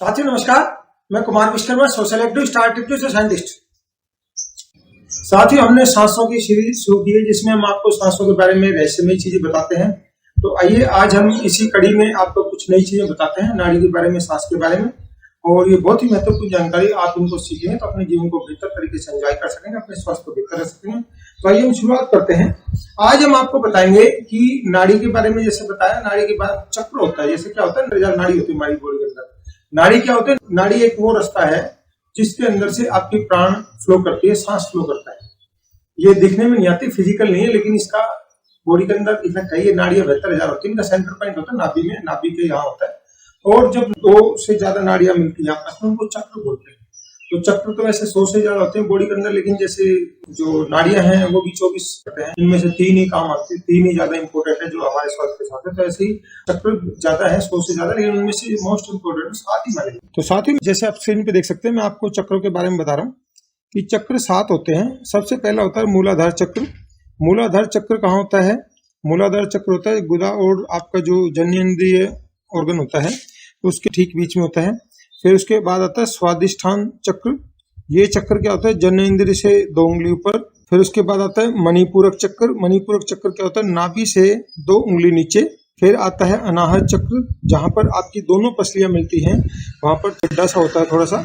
साथियों नमस्कार, मैं Kumar Vishwakarma, social active, star active से साइंटिस्ट। साथियों, हमने सांसों की सीरीज शुरू की है जिसमें हम आपको सांसों के बारे में रहस्यमयी चीजें बताते हैं। तो आइए आज हम इसी कड़ी में आपको कुछ नई चीजें बताते हैं, नाड़ी के बारे में, सांस के बारे में। और ये बहुत ही महत्वपूर्ण जानकारी, आप इनको सीखेंगे तो अपने जीवन को बेहतर तरीके से एंजॉय कर सकेंगे, अपने स्वास्थ्य को बेहतर रख सकेंगे। तो आइए हम शुरुआत करते हैं। आज हम आपको बताएंगे कि नाड़ी के बारे में, जैसे बताया नाड़ी के बाद चक्र होता है। जैसे क्या होता है, नाड़ी होती है हमारी बॉडी के अंदर। नाड़ी क्या होते हैं? नाड़ी एक वो रास्ता है जिसके अंदर से आपकी प्राण फ्लो करती है, सांस फ्लो करता है। ये दिखने में नहीं आती, फिजिकल नहीं है, लेकिन इसका बॉडी के अंदर इफेक्ट है। ये नाड़ियां 72,000 होती है, इनका सेंटर पॉइंट होता है नाभि में, नाभि के यहाँ होता है। और जब 2 से ज्यादा नाड़ियां मिलती है आपस में, उनको चक्र बोलते हैं। तो चक्र तो वैसे 100 से ज्यादा होते हैं बॉडी के अंदर, लेकिन जैसे जो नाड़ियां हैं वो भी 24 होते हैं। इनमें से 3 ही काम आते हैं, 3 ही ज्यादा इंपॉर्टेंट है जो हमारे स्वास्थ्य के साथ है। तो ऐसे ही चक्र ज्यादा है, 100 से ज्यादा, लेकिन उनमें से मोस्ट इंपॉर्टेंट 7 ही माने। तो 7 ही, जैसे आप स्क्रीन पे देख सकते हैं, मैं आपको चक्रों के बारे में बता रहा हूँ कि चक्र 7 होते हैं। सबसे पहला होता है मूलाधार चक्र। मूलाधार चक्र कहाँ होता है? मूलाधार चक्र होता है गुदा और आपका जो जननेंद्रिय ऑर्गन होता है उसके ठीक बीच में होता है। फिर उसके बाद आता है स्वादिष्ठान चक्र। ये चक्र क्या होता है? जननेंद्रिय से 2 उंगली ऊपर। फिर उसके बाद आता है मणिपूरक चक्र। मणिपूरक चक्र क्या होता है? नाभि से 2 उंगली नीचे। फिर आता है अनाहत चक्र, जहां पर आपकी दोनों पसलियां मिलती हैं, वहां पर गड्ढा सा होता है थोड़ा सा,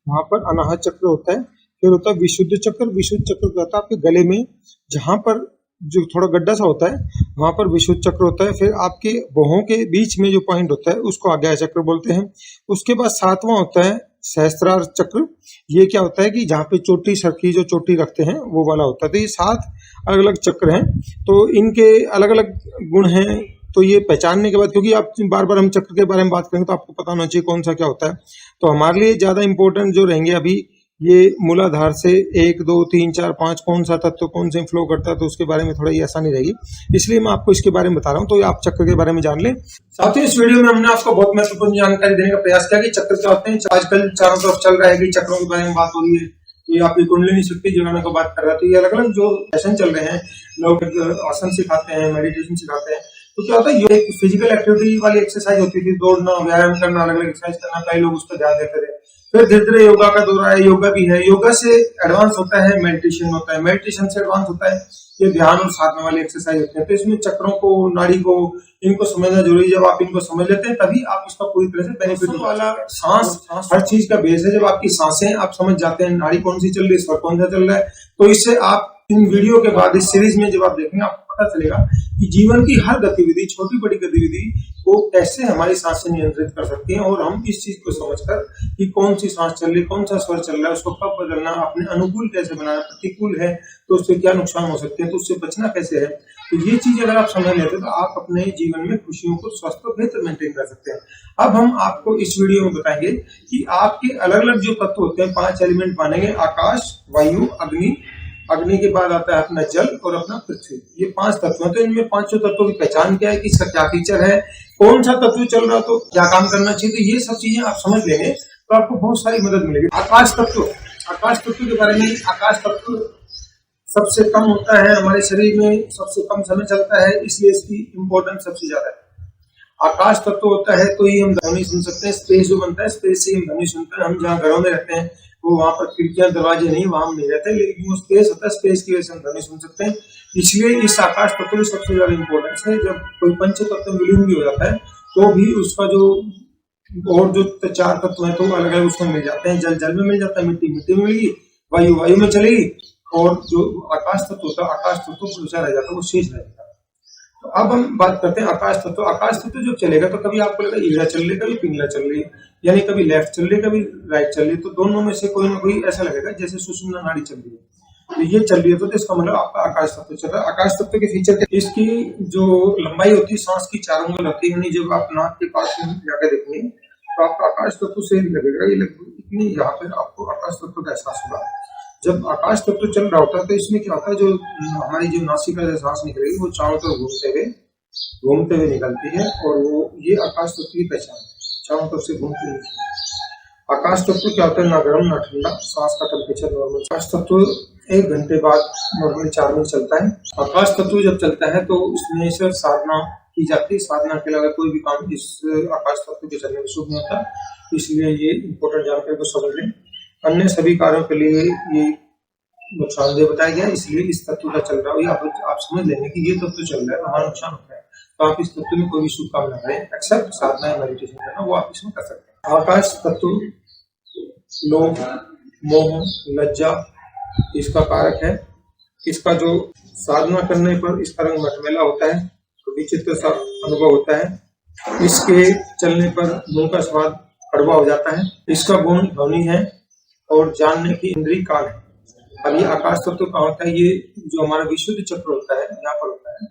वहां पर अनाहत चक्र होता है। फिर होता है विशुद्ध चक्र। विशुद्ध चक्र क्या होता है? आपके गले में जहां पर जो थोड़ा गड्ढा सा होता है वहां पर विशुद्ध चक्र होता है। फिर आपके भौहों के बीच में जो पॉइंट होता है उसको आज्ञा चक्र बोलते हैं। उसके बाद 7वां होता है सहस्त्रार चक्र। ये क्या होता है कि जहाँ पे चोटी, सर की जो चोटी रखते हैं वो वाला होता है। तो ये 7 अलग अलग चक्र हैं, तो इनके अलग अलग गुण हैं। तो ये पहचानने के बाद, क्योंकि आप बार बार हम चक्र के बारे में बात करेंगे तो आपको पता होना चाहिए कौन सा क्या होता है। तो हमारे लिए ज्यादा इंपॉर्टेंट जो रहेंगे अभी, ये मूलाधार से 1, 2, 3, 4, 5 कौन सा तत्व कौन से फ्लो करता है, तो उसके बारे में थोड़ा ये आसानी रहेगी, इसलिए मैं आपको इसके बारे में बता रहा हूँ। तो आप चक्र के बारे में जान लें। साथ ही इस वीडियो में हमने आपको बहुत महत्वपूर्ण जानकारी देने का प्रयास किया कि चक्र क्या होते हैं। आजकल चारों तरफ चल रहा है कि चक्रों के बारे में बात हो रही है, ये आपकी कुंडलिनी शक्ति जगाने को बात कर रहा है। तो ये अलग अलग जो सेशन चल रहे हैं, लोग आसन सिखाते हैं, मेडिटेशन सिखाते हैं। तो क्या होता है, ये एक फिजिकल एक्टिविटी वाली एक्सरसाइज होती थी, दौड़ना, व्यायाम करना, अलग अलग एक्सरसाइज करना, कई लोग उस पर ध्यान देते थे। फिर धीरे धीरे योगा का दौर आया, योगा भी है। योगा से एडवांस होता है मेडिटेशन होता है, मेडिटेशन से एडवांस होता है ये ध्यान और साधना वाली एक्सरसाइज होते हैं। तो इसमें चक्रों को, नाड़ी को, इनको समझना जरूरी है। जब आप इनको समझ लेते हैं तभी आप इसका पूरी तरह से बेनिफिट वाला सांस हर चीज का बेस है। जब आपकी सांसें आप समझ जाते हैं, नाड़ी कौन सी चल रही है, स्वर कौन सा चल रहा है, तो इससे आप इन वीडियो के बाद, इस सीरीज में जब आप देखेंगे आपको पता चलेगा कि जीवन की हर गतिविधि, छोटी बड़ी गतिविधि को कैसे हमारी सांसें नियंत्रित कर सकती हैं। और हम इस चीज को समझकर कि कौन सी सांस चल रही, कौन सा स्वर चल रहा है, उसको कब बदलना, अपने अनुकूल कैसे बनाना, प्रतिकूल है तो उससे क्या नुकसान हो सकते हैं, तो उससे बचना कैसे है, तो ये चीज अगर आप समझ लेते हैं तो आप अपने जीवन में खुशियों को, स्वास्थ्य को बेहतर मेंटेन कर सकते हैं। अब हम आपको इस वीडियो में बताएंगे कि आपके अलग अलग जो तत्व होते हैं, 5 एलिमेंट मानेंगे, आकाश, वायु, अग्नि, अग्नि के बाद आता है अपना जल और अपना पृथ्वी। ये 5 तत्व हैं। तो इनमें 5 तत्वों की पहचान क्या है, कि इसका क्या फीचर है, कौन सा तत्व चल रहा तो क्या काम करना चाहिए, तो ये सब चीजें आप समझ लेंगे तो आपको बहुत सारी मदद मिलेगी। आकाश तत्व, आकाश तत्व के बारे में, आकाश तत्व सबसे कम होता है हमारे शरीर में, सबसे कम समय चलता है, इसलिए इसकी इंपॉर्टेंस सबसे ज्यादा है। आकाश तत्व होता है तो ही हम ध्वनि सुन सकते हैं। स्पेस जो बनता है, स्पेस से हम ध्वनि सुनते हैं। हम जहाँ घरों में रहते हैं वो वहां पर खिड़कियां, दरवाजे नहीं, वहां हम नहीं रहते, लेकिन वो स्पेस होता है, स्पेस की वजह से हम ध्वनि सुन सकते हैं। इसलिए इस आकाश तत्व की सबसे ज्यादा इंपॉर्टेंस है। जब कोई पंच तत्व विलीन भी हो जाता है तो भी उसका जो और जो 4 तत्व है तो अलग अलग उसमें मिल जाते हैं। जल जल में मिल जाता है, मिट्टी मिट्टी में मिलेगी, वायु वायु में चलेगी, और जो आकाश तत्व होता है, आकाश तत्व बचा रह जाता है, वो शेष रह जाता है। तो अब हम बात करते हैं आकाश तत्व। आकाश तत्व जब चलेगा तो कभी आपको लगेगा ईड़ा चल रही है, कभी पिंगला चल रही है, यानी कभी लेफ्ट चल रही है, कभी राइट चल रही है। तो दोनों में से कोई ना कोई ऐसा लगेगा जैसे सुषुम्ना नाड़ी चल रही है, तो ये चल रही है, तो इसका मतलब आपका आकाश तत्व चल रहा है। आकाश तत्व के फीचर, इसकी जो लंबाई होती है सांस की 4 उंगल होती है, यानी जब आप नाक के पास जाकर देखेंगे तो आपका आकाश तत्व से लगेगा, ये लगभग इतनी, यहाँ पे आपको आकाश तत्व का एहसास होगा। जब आकाश तत्व चल रहा होता है तो इसमें क्या होता है, जो हमारी जो नासिका से सांस निकलेगी वो चारों तरफ घूमते हुए निकलती है, और वो ये आकाश तत्व की पहचान है, चारों तरफ से घूमती है। आकाश तत्व क्या होता है, ना गर्म ना ठंडा, सांस का टेम्परेचर नॉर्मल। आकाश तत्व 1 घंटे बाद नॉर्मली 4 मिनट चलता है। आकाश तत्व जब चलता है तो उसमें सिर्फ साधना की जाती है। साधना के अलावा कोई भी काम इस आकाश तत्व के चलने में शुभ नहीं होता, इसलिए ये इम्पोर्टेंट जानकारी को समझ लें। अन्य सभी कार्यों के लिए ये नुकसानदेह बताया गया, इसलिए इस तत्व का चल रहा हो, आप समझ लेंगे कि ये तत्व चल रहा है, हमारा नुकसान होता है, तो आप इस तत्व में कोई भी शुभ काम न करें, एक्सेप्ट साधना या मेडिटेशन करना, वो आप इसमें कर सकते हैं। आकाश तत्व लोभ, मोह, लज्जा इसका कारक है। इसका जो साधना करने पर इसका रंग मटमैला होता है, तो विचित्र सा अनुभव होता है। इसके चलने पर मुंह का स्वाद कड़वा हो जाता है। इसका गुण ध्वनि है और जानने की इंद्रिय कान है। अब ये आकाश तत्व कहाँ होता है? ये जो हमारा विशुद्ध चक्र होता है यहाँ पर होता है।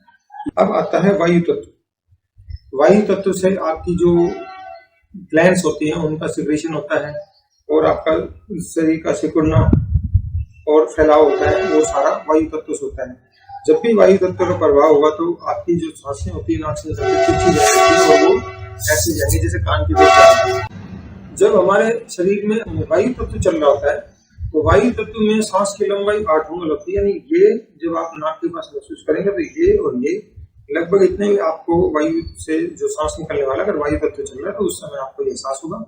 अब आता है वायु तत्व। वायु तत्व से आपकी जो ग्लैंड्स होती हैं उनका सिक्रेशन होता है और आपका शरीर का सिकुड़ना और फैलाव होता है, वो सारा वायु तत्व से होता है। जब भी वायु तत्व का प्रभाव होगा तो आपकी जो सांसें होती है नाक से चिपचिप जाएगी और वो ऐसे जाएंगे जैसे कान की तरफ। जब हमारे शरीर में वायु तत्व चल रहा होता है तो वायु तत्व में सांस की लंबाई 8 उंगल होती है, यानी ये जब आप नाक के पास महसूस करेंगे तो ये और ये लगभग इतने ही आपको वायु से जो सांस निकलने वाला, अगर वायु तत्व चल रहा है तो उस समय आपको ये एहसास होगा।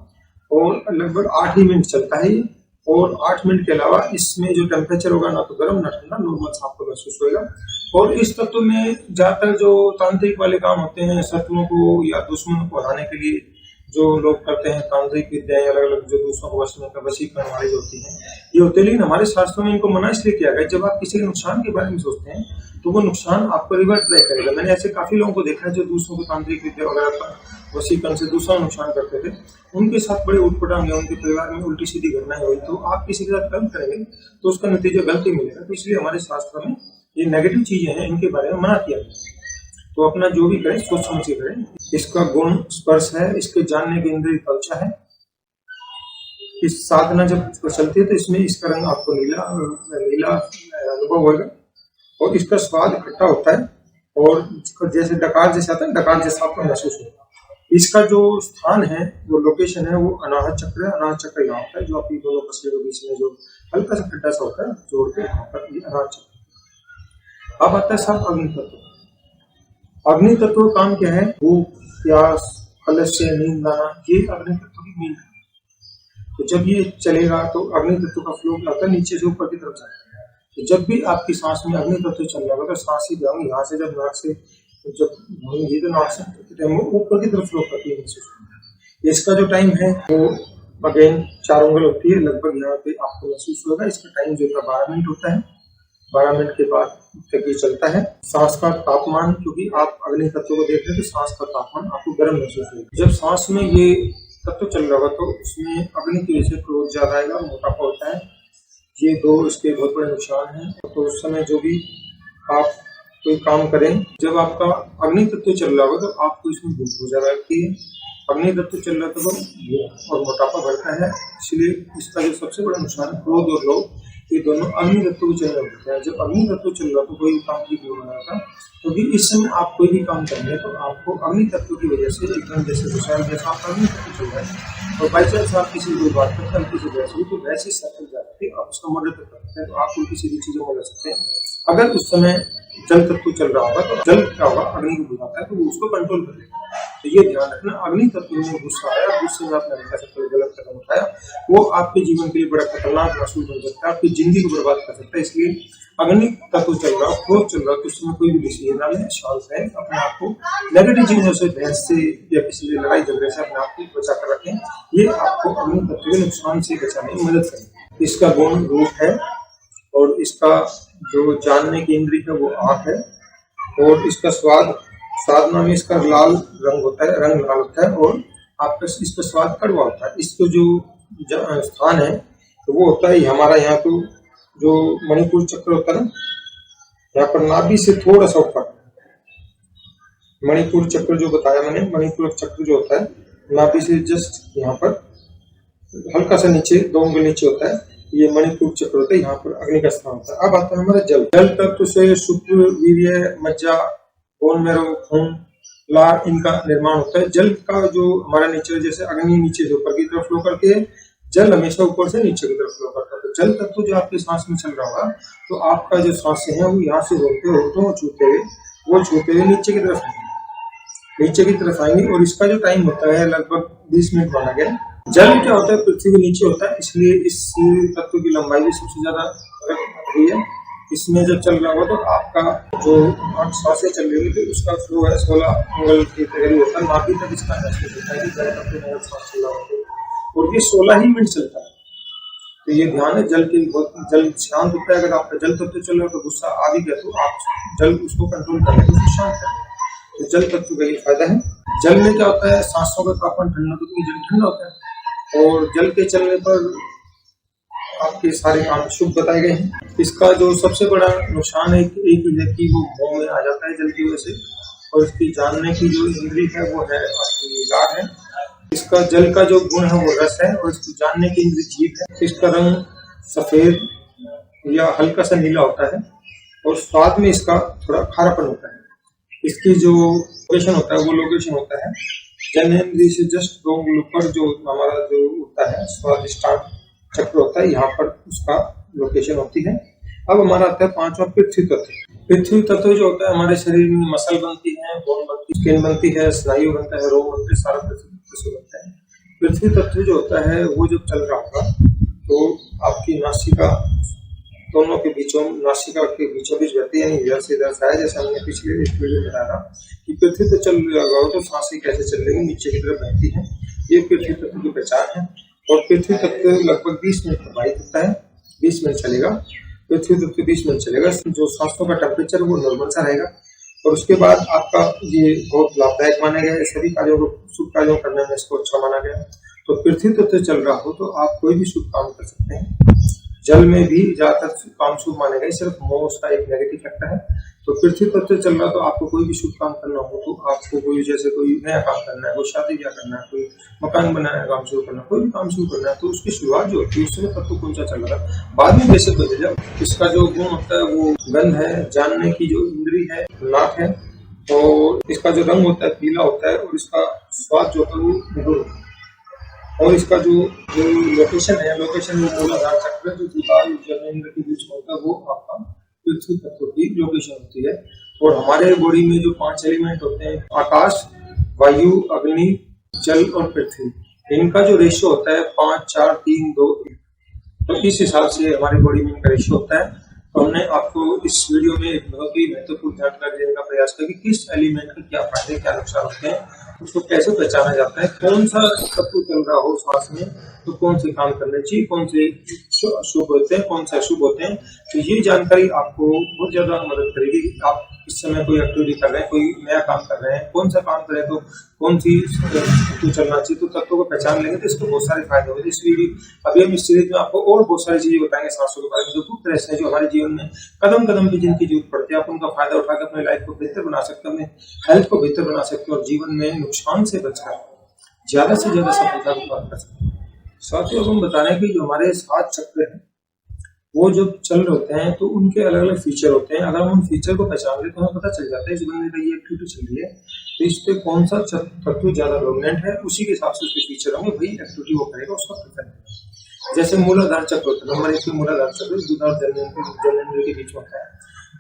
और लगभग 8 ही मिनट चलता है ये, और 8 मिनट के अलावा इसमें जो टेम्परेचर होगा ना तो गर्म ना ठंडा, नॉर्मल सा आपको महसूस होगा। और इस तत्व में ज्यादातर जो तांत्रिक वाले काम होते हैं, शत्रुओं को या दुश्मनों को हराने के लिए जो लोग करते हैं, तांत्रिक विद्याएं अलग अलग जो दूसरों को वशीकरण वाली जो होती हैं ये होते हैं, लेकिन हमारे शास्त्रों में इनको मना इसलिए किया गया। जब आप किसी के नुकसान के बारे में सोचते हैं तो वो नुकसान आपको रिवर्ट बैक करेगा। मैंने ऐसे काफी लोगों को देखा है जो दूसरों को तांत्रिक विद्या वगैरह वशीकरण से दूसरा नुकसान करते थे, उनके साथ बड़े उटपटांग या उनके परिवार में उल्टी सीधी घटनाएं हुई। तो आप किसी के साथ कर्म करेंगे तो उसका नतीजा गलत ही मिलेगा। तो इसलिए हमारे शास्त्र में ये नेगेटिव चीजें हैं, इनके बारे में मना किया गया। तो अपना जो भी करें सोच समझ के करें। इसका गुण स्पर्श है, इसके जानने की इंद्रिय कल्चा है। इस साधना जब चलती है तो इसमें इसका रंग आपको नीला अनुभव होगा और इसका स्वाद खट्टा होता है और जैसे डकार जैसा आता है, डकार जैसा आपको महसूस होगा। इसका जो स्थान है, वो लोकेशन है, वो अनाहत चक्र है। अनाहत चक्र यहाँ होता है जो आपकी दोनों पसलियों के बीच में जो हल्का सा खड्डा सा होता है, जोड़ के यहाँ पर ये अनाहत चक्र। अब आता है साथ अग्नि तत्व। अग्नि तत्व का काम क्या है? भूख, प्यास, आलस्य, नींद आना, ये अग्नि तत्व की मेन है। तो जब ये चलेगा तो अग्नि तत्व का फ्लो आता है नीचे से ऊपर की तरफ जाता है। तो जब भी आपकी सांस में अग्नि तत्व चल रहा होगा तो सांस ही जाऊंगी यहाँ से, जब नाक से जब होंगी तो नाक से ऊपर की तरफ फ्लो करती है। इसका जो टाइम है वो अगेन 4 उंगल होती है, लगभग यहाँ पे आपको महसूस होगा। इसका टाइम जो है 12 मिनट होता है। 12 मिनट के बाद तक ये चलता है। सांस का तापमान, क्योंकि आप अग्नि तत्व को देख रहे हैं तो सांस का तापमान आपको गर्म महसूस होगा। जब सांस में ये तत्व चल रहा होगा तो उसमें अग्नि की वजह से क्रोध ज्यादा आएगा, मोटापा होता है। ये 2 इसके बहुत बड़े नुकसान हैं। तो उस समय जो भी आप कोई काम करें, जब आपका अग्नि तत्व चल रहा होगा तो आपको इसमें भूख हो ज्यादा लगती है। अग्नि तत्व चल रहा था तो भूख और मोटापा बढ़ता है। इसलिए इसका जो सबसे बड़ा नुकसान है, क्रोध और लोभ, ये दोनों अग्नि तत्व को चलना पड़ता है। जब अग्नि तत्व चल रहा तो कोई काम ठीक नहीं हो रहा था, क्योंकि इस समय आप कोई भी काम करेंगे तो आपको अग्नि तत्व की वजह से एकदम जैसे विशाल जैसा आपका अग्नि तत्व चल रहा है और बाई चांस आप किसी को बात करते हैं किसी बहस हुई तो वैसे सर्कल जाती है, आप उसका मर्डर कर सकते हैं, तो आप उनकी सीधी चीजों में लग सकते हैं। अगर उस समय जल तत्व चल रहा होगा तो जल क्या होगा, अग्नि को बुझाता है तो वो उसको कंट्रोल करेगा। तो ये ध्यान रखना, अग्नि तत्व में गुस्सा आया, गुस्से में आपने हल्का सा कोई गलत कदम उठाया, वो आपके जीवन के लिए बड़ा खतरनाक महसूस हो सकता है, आपकी जिंदगी को बर्बाद कर सकता है। इसलिए अग्नि तत्व चल रहा हो, क्रोध चल रहा हो, तो उस समय कोई भी डिसीजन ना लें, शांत रहें, अपने आप को नेगेटिव चीजों से, बहस से या किसी से लड़ाई झगड़े से अपने आप को बचा कर रखें। ये आपको अग्नि तत्व के नुकसान से बचाने में मदद करें। इसका गुण रूप है और इसका जो जानने की इंद्रिय है वो आँख है और इसका स्वाद, साधना में इसका लाल रंग होता है, रंग लाल होता है और आपका इसका स्वाद कड़वा होता है। इसको जो स्थान है तो वो होता है हमारा यहाँ तो जो मणिपुर चक्र होता है ना, यहाँ पर नाभि से थोड़ा सा ऊपर मणिपुर चक्र जो बताया मैंने, मणिपुर चक्र जो होता है नाभि से जस्ट यहाँ पर हल्का सा नीचे 2 उंगली नीचे होता है, ये मणिपुर चक्र होता है। यहाँ पर अग्नि का स्थान होता है। अब आता है हमारा जल। जल तत्व से शुक्र, वीर्य, मज्जा, बोन मैरो, खून, लार, इनका निर्माण होता है। जल का जो हमारा नीचे, जैसे अग्नि नीचे से ऊपर की तरफ फ्लो करती है, जल हमेशा ऊपर से नीचे की तरफ फ्लो करता है। तो जल तत्व जो आपके सांस में चल रहा होगा तो आपका जो सांसें हैं वो यहाँ से होते होते छूते हुए नीचे की तरफ है। नीचे की तरफ आएंगे और इसका जो टाइम होता है लगभग 20 मिनट माना गया है। जल क्या होता है, पृथ्वी के नीचे होता है, इसलिए इस तत्व की लंबाई भी सबसे ज्यादा रही है। इसमें जब चल रहा हो तो आपका जो सांसें चल रही है तो उसका फ्लो है 16 एंगल के करीब होता है, नाभि तक इसका महसूस होता है कि जल तत्व में अगर सांस चल रहा हो तो, और ये 16 ही मिनट चलता है। तो ये ध्यान है, जल के बहुत जल शांत होता है। अगर आपका जल तत्व चल रहा है तो गुस्सा आ भी गया तो आप जल उसको कंट्रोल करने को शांत करें, तो जल तत्व का ये फायदा है। जल में क्या होता है, सांसों का तापमान ठंडा होता है, जल ठंडा होता है और जल के चलने पर आपके सारे काम शुभ बताए गए हैं। इसका जो सबसे बड़ा नुकसान है एक ही है कि वो मुंह में आ जाता है जल की वजह से, और इसकी जानने की जो इंद्री है वो है आपकी लार है। इसका जल का जो गुण है वो रस है और इसकी जानने की इंद्री जीभ है। इसका रंग सफेद या हल्का सा नीला होता है और स्वाद में इसका थोड़ा खारापन होता है। इसकी जो लोकेशन होता है वो लोकेशन होता है जननेंद्रिय से जस्ट 2 अंगुल पर जो हमारा जो होता है स्वादिष्टान चक्र होता है, यहाँ पर उसका लोकेशन होती है। अब हमारा आता है 5वां पृथ्वी तत्व। पृथ्वी तत्व जो होता है हमारे शरीर में मसल बनती है, बोन बनती है, स्किन बनती है, स्नायु बनता है, रोम बनते हैं, सारा पृथ्वी तत्व से बनता है। पृथ्वी तत्व जो होता है वो जब चल रहा होगा तो आपकी नासिका दोनों के बीचों, नासिका के बीचों बीच बहती है, इधर से इधर से आया, जैसे हमने पिछले वीडियो में बताया कि पृथ्वी तो चल रहा हो तो सांसें कैसे चल रही है, नीचे की तरफ बहती है। ये पृथ्वी तत्व की पहचान है। और पृथ्वी तत्व लगभग 20 मिनट प्रभावित होता है, 20 मिनट चलेगा पृथ्वी तत्व, 20 मिनट चलेगा। जो सांसों का टेम्परेचर वो नॉर्मल सा रहेगा और उसके बाद आपका ये बहुत लाभदायक माना गया है। सभी कार्यों को, शुभ कार्यों करने में इसको अच्छा माना गया। तो पृथ्वी तत्व चल रहा हो तो आप कोई भी शुभ काम कर सकते हैं। जल में भी ज्यादातर काम शुभ माने गए, सिर्फ मोह उसका एक नेगेटिव फैक्टर है। तो पृथ्वी तत्व चल रहा तो आपको कोई भी शुभ काम करना हो तो आपको कोई, जैसे कोई नया काम करना है, कोई शादी ब्याह करना है, कोई मकान बनाना है, काम शुरू करना है, कोई भी काम शुरू करना है, तो उसकी शुरुआत जो होती है उस समय तत्व कौन सा चल रहा है, बाद में बेशक बदल जाए। इसका जो गुण होता है वो गंध है, जानने की जो इंद्री है नाक है, और इसका जो रंग होता है पीला होता है और इसका स्वाद जो है वो मधुर होता है। और इसका जो लोकेशन है, लोकेशन वो मूलाधार चक्र जो दिमाग जननेंद्र के बीच होता है वो आपका पृथ्वी तत्व की लोकेशन होती है। और हमारे बॉडी में जो 5 एलिमेंट होते हैं, आकाश, वायु, अग्नि, जल और पृथ्वी, इनका जो रेशियो होता है 5, 4, 3, 2, 1, तो इस हिसाब से हमारी बॉडी में इनका रेशियो होता है। तो हमने आपको इस वीडियो में एक बहुत ही महत्वपूर्ण जानकारी देने का प्रयास किया कि किस एलिमेंट के क्या फायदे, क्या नुकसान होते हैं, उसको कैसे पहचाना जाता है, कौन सा तत्व चल रहा हो सांस में तो कौन से काम करने चाहिए, कौन से शुभ होते हैं, कौन से अशुभ होते हैं। तो ये जानकारी आपको बहुत ज्यादा मदद करेगी। आप इस समय कोई एक्टिविटी कर रहे हैं, कोई नया काम कर रहे हैं, कौन सा काम करें तो कौन सी तत्व चलना चाहिए, तो तत्वों को पहचान लेंगे तो इसको बहुत सारे फायदे होंगे। इस वीडियो अभी हम इस सीरीज में आपको और बहुत सारी चीजें बताएंगे सांसों के बारे में, जो गुप्त रहस्य है, जो हमारे जीवन में कदम कदम पे जिनकी जरूरत पड़ती है, आप उनका फायदा उठाकर अपने लाइफ को बेहतर बना सकते हैं, अपने हेल्थ को बेहतर बना सकते हैं और जीवन में नुकसान से बचकर ज्यादा से ज्यादा सफलता को प्राप्त कर सकते हैं। साथियों, हम बता रहे हैं कि जो हमारे 7 चक्र हैं वो जब चल रहे होते हैं तो उनके अलग अलग फीचर होते हैं। अगर हम उन फीचर को पहचान ले तो हमें पता चल जाता है इस बंदे का ये एक्टिविटी चल रही है तो इस पे कौन सा तत्व ज्यादा डोमिनेंट है, उसी के हिसाब से उसके फीचर होंगे, वही एक्टिविटी वो करेगा, उसका प्रेफर। जैसे मूलाधार चक्र होता है, नंबर 1 पे मूलाधार चक्र बुध और जननेंद्रिय के बीच होता है।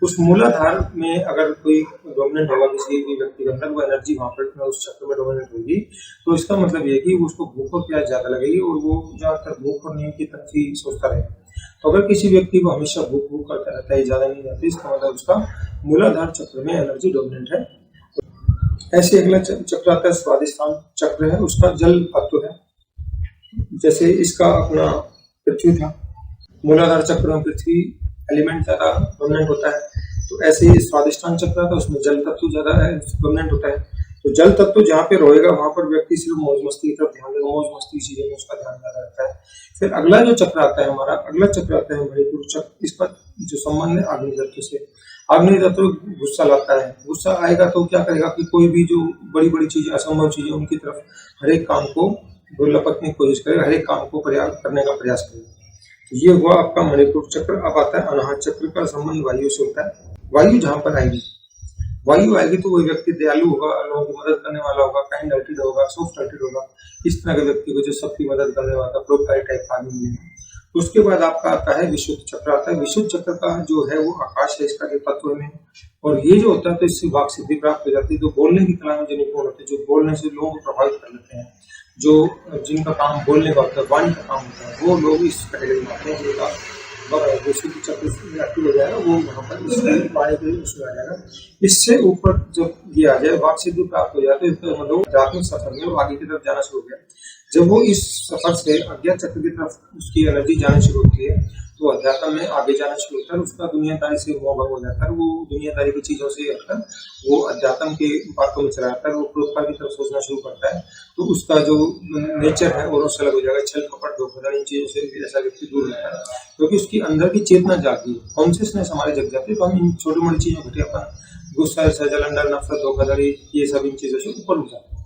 उस मूलाधार में अगर कोई डोमिनेंट होगा किसी भी व्यक्ति के अंदर, वो एनर्जी वहां पर उस चक्र में डोमिनेंट होगी, तो इसका मतलब ये कि उसको भूख और प्यास ज्यादा लगेगी और वो ज्यादातर भूख और नींद की तरफ ही सोचता रहेगा। तो अगर किसी व्यक्ति को हमेशा भूख भूख करता रहता है, ज्यादा नींद आती है, इसका मतलब उसका मूलाधार चक्र में एनर्जी डोमिनेंट है। ऐसे अगला चक्र आता है स्वादिष्टान चक्र है, उसका जल तत्व है। जैसे इसका अपना पृथ्वी था, मूलाधार चक्र में पृथ्वी एलिमेंट ज्यादा डोमिनेंट होता है, तो ऐसे ही स्वादिष्टान चक्र था, उसमें जल तत्व ज्यादा डोमिनेंट होता है। तो जल तत्व जहाँ पे रहेगा वहां पर व्यक्ति सिर्फ मौज मस्ती की तरफ ध्यान देगा, मौज मस्ती चीजों में उसका ध्यान ज्यादा रहता है। फिर अगला जो चक्र आता है हमारा, अगला चक्र आता है मणिपुर चक्र। इसका जो संबंध है अग्नि तत्व से। अग्नि तत्व गुस्सा लाता है, गुस्सा आएगा तो क्या करेगा कि कोई भी जो बड़ी बड़ी चीजें, असंभव चीजें, उनकी तरफ हर एक काम को लपकने की कोशिश करेगा, हर एक काम को करने का प्रयास करेगा। तो ये हुआ आपका मणिपुर चक्र। अब आता है अनाहत चक्र का संबंध वायु से होता है। वायु जहां पर आएगी, वायु आएगी तो वही व्यक्ति दयालु होगा, लोगों की मदद करने वाला होगा, काइंड हार्टेड होगा, सॉफ्ट हार्टेड होगा, इस तरह के व्यक्ति को जो सबकी मदद करने वाला परोपकारी टाइप आदमी है। उसके बाद आपका आता है विशुद्ध चक्र आता है। विशुद्ध चक्र का जो है वो आकाश है, इसका जो तत्व में, और ये जो होता है तो इससे वाक सिद्धि प्राप्त हो जाती है। तो बोलने की कला में जो निपुण होते हैं, जो बोलने से लोगों को प्रभावित कर लेते हैं, जो जिनका काम बोलने का होता है, वाणी का काम होता है, वो लोग इस कैटेगरी में आते हैं। जिनका विशुद्ध चक्र एक्टिव हो जाएगा वो वहाँ पर वाणी के उसमें आ जाएगा। इससे ऊपर जब ये आ जाए, वाक सिद्धि प्राप्त हो जाती है, तो हम लोग आध्यात्मिक सफर में आगे की तरफ जाना शुरू हो गया। जब वो इस सफर से अज्ञात चक्र की तरफ उसकी एनर्जी जानी शुरू होती है, तो अध्यात्म में आगे जाना शुरू होता है। उसका दुनियादारी से मोह भंग हो जाता है। वो दुनियादारी की चीजों से हटकर वो अध्यात्म के बातों में चला जाता है। वो परोपकार की तरफ सोचना शुरू करता है। तो उसका जो नेचर है और उससे अलग हो जाएगा। छल कपट धोखाधड़ी इन चीजों से ऐसा व्यक्ति दूर रहता है, क्योंकि उसकी अंदर की चेतना जागती है, कॉन्शियसनेस हमारे जग जाती है। तो हम इन छोटी मोटी चीजों घटियापन, गुस्सा, जलंधर, नफरत, धोखाधड़ी, ये सब इन चीजों से ऊपर उठ जाते हैं।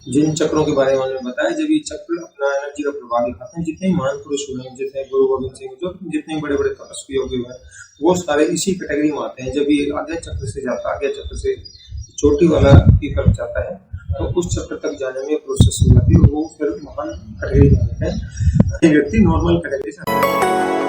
जिन चक्रों के बारे में मैंने बताया, जब ये चक्र अपना एनर्जी का प्रभाव दिखाते हैं, जितने महान पुरुष हुए हैं, जितने गुरु गोविंद सिंह, जो जितने बड़े बड़े तपस्वी योगी हुए, वो सारे इसी कैटेगरी में आते हैं। जब ये आज्ञा चक्र से जाता है, आज्ञा चक्र से चोटी वाला की तरफ जाता है, तो उस चक्र तक जाने में प्रोसेस हो जाती है। वो फिर महान कैटेगरी में आते हैं। व्यक्ति नॉर्मल कैटेगरी से